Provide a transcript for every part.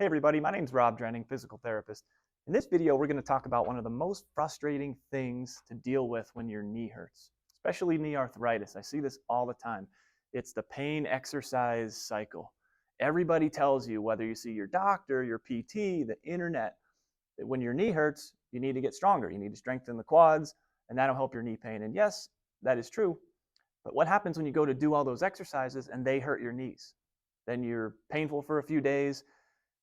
Hey everybody, my name is Rob Drenning, physical therapist. In this video, we're going to talk about one of the most frustrating things to deal with when your knee hurts, especially knee arthritis. I see this all the time. It's the pain exercise cycle. Everybody tells you, whether you see your doctor, your PT, the internet, that when your knee hurts, you need to get stronger. You need to strengthen the quads, and that'll help your knee pain. And yes, that is true. But what happens when you go to do all those exercises and they hurt your knees? Then you're painful for a few days.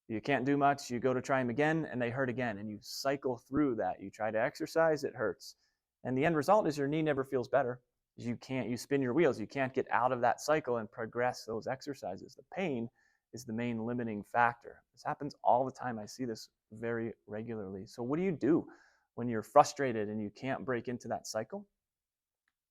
You can't do much. You go to try them again and they hurt again, and you cycle through that. You try to exercise, it hurts. And the end result is your knee never feels better. You spin your wheels. You can't get out of that cycle and progress those exercises. The pain is the main limiting factor. This happens all the time. I see this very regularly. So what do you do when you're frustrated and you can't break into that cycle?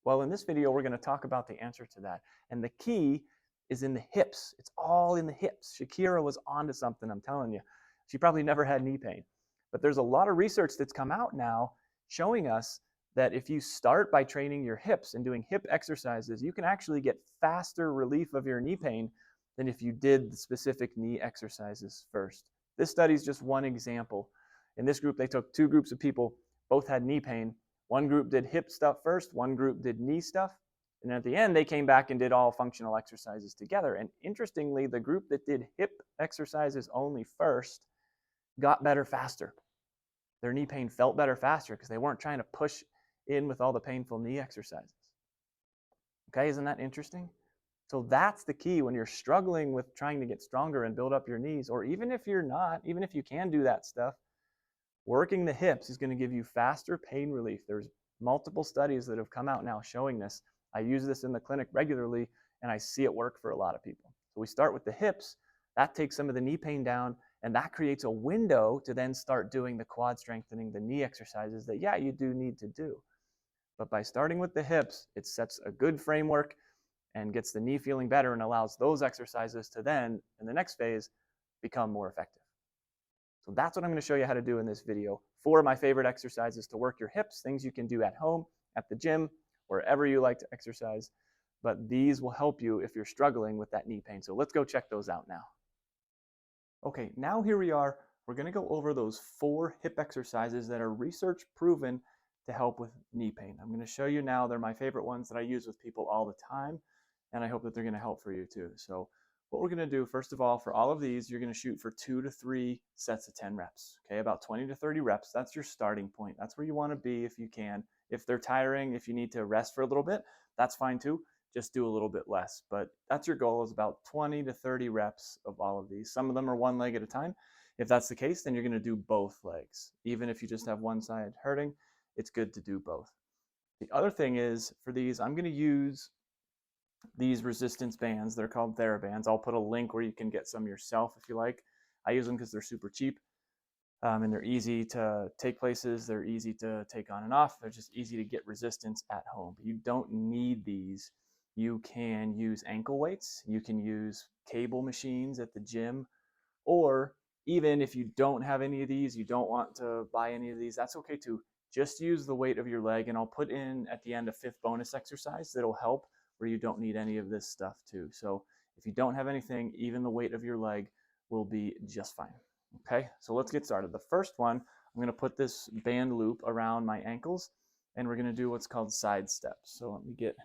Well, in this video, we're going to talk about the answer to that. And the key is in the hips. It's all in the hips. Shakira was onto something, I'm telling you. She probably never had knee pain. But there's a lot of research that's come out now showing us that if you start by training your hips and doing hip exercises, you can actually get faster relief of your knee pain than if you did the specific knee exercises first. This study is just one example. In this group, they took two groups of people, both had knee pain. One group did hip stuff first, one group did knee stuff. And at the end, they came back and did all functional exercises together. And interestingly, the group that did hip exercises only first got better faster. Their knee pain felt better faster because they weren't trying to push in with all the painful knee exercises. Okay, isn't that interesting? So that's the key when you're struggling with trying to get stronger and build up your knees, or even if you're not, even if you can do that stuff, working the hips is going to give you faster pain relief. There's multiple studies that have come out now showing this. I use this in the clinic regularly, and I see it work for a lot of people. So we start with the hips. That takes some of the knee pain down, and that creates a window to then start doing the quad strengthening, the knee exercises that, yeah, you do need to do. But by starting with the hips, it sets a good framework and gets the knee feeling better and allows those exercises to then, in the next phase, become more effective. So that's what I'm going to show you how to do in this video. 4 of my favorite exercises to work your hips, things you can do at home, at the gym, wherever you like to exercise, but these will help you if you're struggling with that knee pain. So let's go check those out now. Okay, now here we are. We're going to go over those 4 hip exercises that are research proven to help with knee pain. I'm going to show you now. They're my favorite ones that I use with people all the time, and I hope that they're going to help for you too. So what we're going to do, first of all, for all of these, you're going to shoot for 2 to 3 sets of 10 reps. Okay, about 20 to 30 reps. That's your starting point. That's where you want to be if you can. If they're tiring, if you need to rest for a little bit, that's fine too. Just do a little bit less. But that's your goal, is about 20 to 30 reps of all of these. Some of them are one leg at a time. If that's the case, then you're going to do both legs. Even if you just have one side hurting, it's good to do both. The other thing is, for these, I'm going to use these resistance bands. They're called TheraBands. I'll put a link where you can get some yourself if you like. I use them because they're super cheap. And they're easy to take places. They're easy to take on and off. They're just easy to get resistance at home. But you don't need these. You can use ankle weights. You can use cable machines at the gym. Or even if you don't have any of these, you don't want to buy any of these, that's okay too. Just use the weight of your leg. And I'll put in at the end a 5th bonus exercise that'll help where you don't need any of this stuff too. So if you don't have anything, even the weight of your leg will be just fine. Okay, so let's get started. The first one, I'm going to put this band loop around my ankles, and we're going to do what's called side steps. So let me get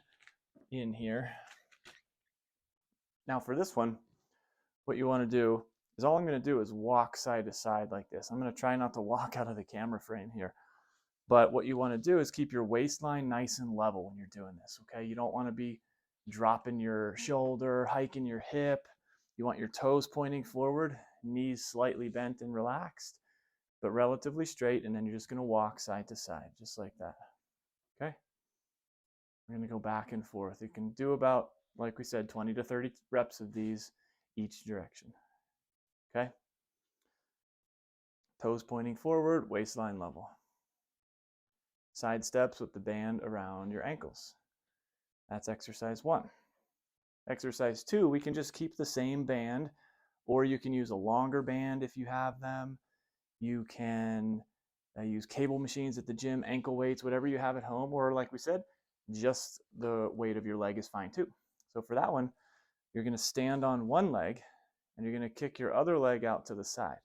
in here. Now for this one, what you want to do is, all I'm going to do is walk side to side like this. I'm going to try not to walk out of the camera frame here. But what you want to do is keep your waistline nice and level when you're doing this, okay? You don't want to be dropping your shoulder, hiking your hip. You want your toes pointing forward, knees slightly bent and relaxed, but relatively straight, and then you're just going to walk side to side, just like that, okay? We're going to go back and forth. You can do about, like we said, 20 to 30 reps of these each direction, okay? Toes pointing forward, waistline level. Side steps with the band around your ankles. That's exercise 1. Exercise 2, we can just keep the same band, or you can use a longer band if you have them. You can use cable machines at the gym, ankle weights, whatever you have at home, or like we said, just the weight of your leg is fine too. So for that one, you're going to stand on one leg and you're going to kick your other leg out to the side,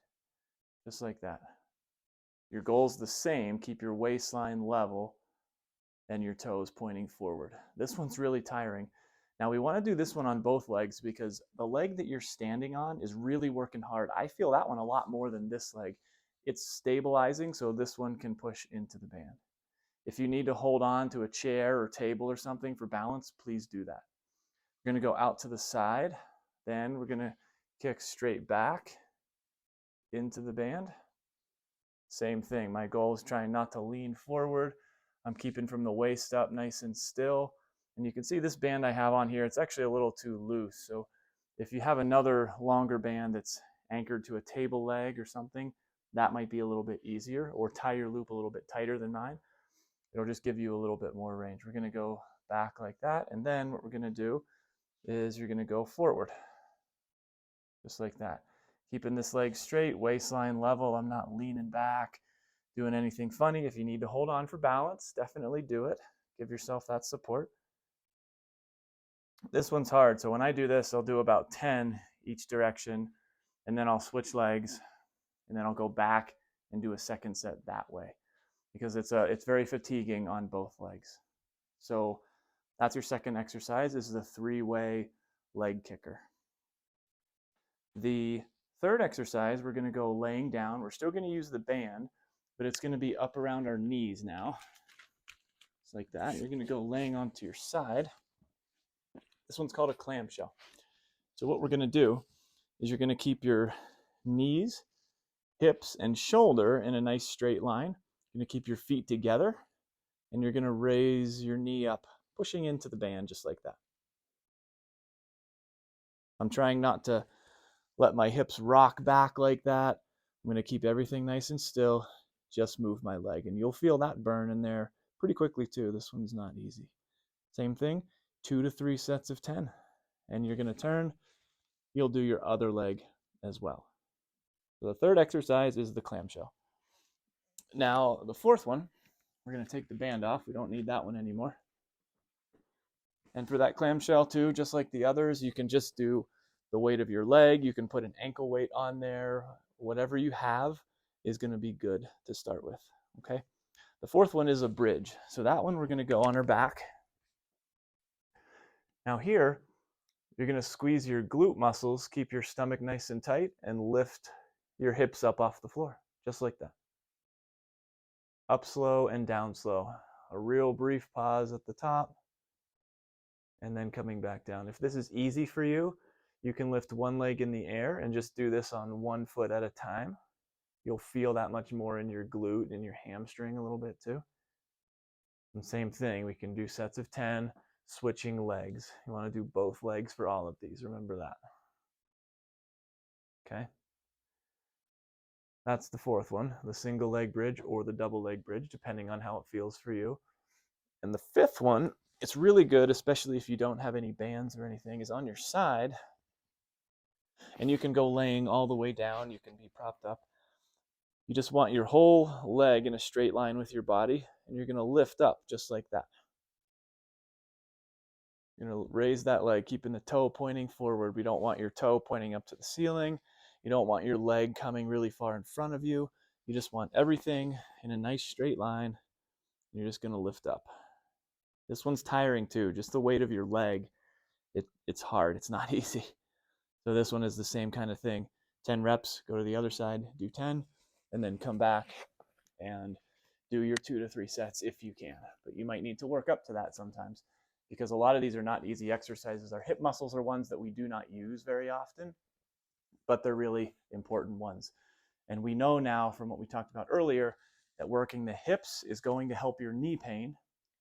just like that. Your goal is the same, keep your waistline level and your toes pointing forward. This one's really tiring. Now we want to do this one on both legs because the leg that you're standing on is really working hard. I feel that one a lot more than this leg. It's stabilizing, so this one can push into the band. If you need to hold on to a chair or table or something for balance, please do that. We're going to go out to the side, then we're going to kick straight back into the band. Same thing, my goal is trying not to lean forward. I'm keeping from the waist up nice and still. And you can see this band I have on here, it's actually a little too loose. So if you have another longer band that's anchored to a table leg or something, that might be a little bit easier, or tie your loop a little bit tighter than mine. It'll just give you a little bit more range. We're going to go back like that, and then what we're going to do is you're going to go forward, just like that. Keeping this leg straight, waistline level. I'm not leaning back, doing anything funny. If you need to hold on for balance, definitely do it. Give yourself that support. This one's hard, so when I do this, I'll do about 10 each direction, and then I'll switch legs, and then I'll go back and do a second set that way, because it's very fatiguing on both legs. So that's your second exercise, is the three-way leg kicker. The third exercise, we're going to go laying down. We're still going to use the band, but it's going to be up around our knees now. It's like that. You're going to go laying onto your side. This one's called a clamshell. So what we're going to do is you're going to keep your knees, hips, and shoulder in a nice straight line. You're going to keep your feet together, and you're going to raise your knee up, pushing into the band just like that. I'm trying not to let my hips rock back like that. I'm going to keep everything nice and still, just move my leg, and you'll feel that burn in there pretty quickly too. This one's not easy. Same thing, 2 to 3 sets of 10, and you're going to turn. You'll do your other leg as well. So the third exercise is the clamshell. Now the fourth one, we're going to take the band off. We don't need that one anymore. And for that clamshell too, just like the others, you can just do the weight of your leg. You can put an ankle weight on there. Whatever you have is going to be good to start with. Okay. The fourth one is a bridge. So that one we're going to go on our back. Now here, you're going to squeeze your glute muscles, keep your stomach nice and tight, and lift your hips up off the floor, just like that. Up slow and down slow. A real brief pause at the top, and then coming back down. If this is easy for you, you can lift one leg in the air and just do this on one foot at a time. You'll feel that much more in your glute and your hamstring a little bit too. And same thing, we can do sets of 10, switching legs. You want to do both legs for all of these, remember that. Okay. That's the fourth one, the single leg bridge or the double leg bridge, depending on how it feels for you. And the fifth one, it's really good, especially if you don't have any bands or anything, is on your side. And you can go laying all the way down. You can be propped up. You just want your whole leg in a straight line with your body, and you're going to lift up just like that. You're going to raise that leg, keeping the toe pointing forward. We don't want your toe pointing up to the ceiling. You don't want your leg coming really far in front of you. You just want everything in a nice straight line. You're just going to lift up. This one's tiring too. Just the weight of your leg, it's hard. It's not easy. So this one is the same kind of thing. 10 reps, go to the other side, do 10, and then come back and do your 2 to 3 sets if you can. But you might need to work up to that sometimes, because a lot of these are not easy exercises. Our hip muscles are ones that we do not use very often, but they're really important ones. And we know now from what we talked about earlier that working the hips is going to help your knee pain.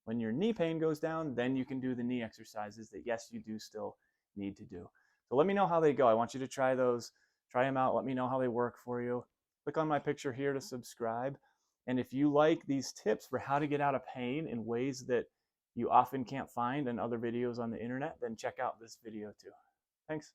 When your knee pain goes down, then you can do the knee exercises that, yes, you do still need to do. So let me know how they go. I want you to try those. Try them out. Let me know how they work for you. Click on my picture here to subscribe. And if you like these tips for how to get out of pain in ways that you often can't find in other videos on the internet, then check out this video too. Thanks.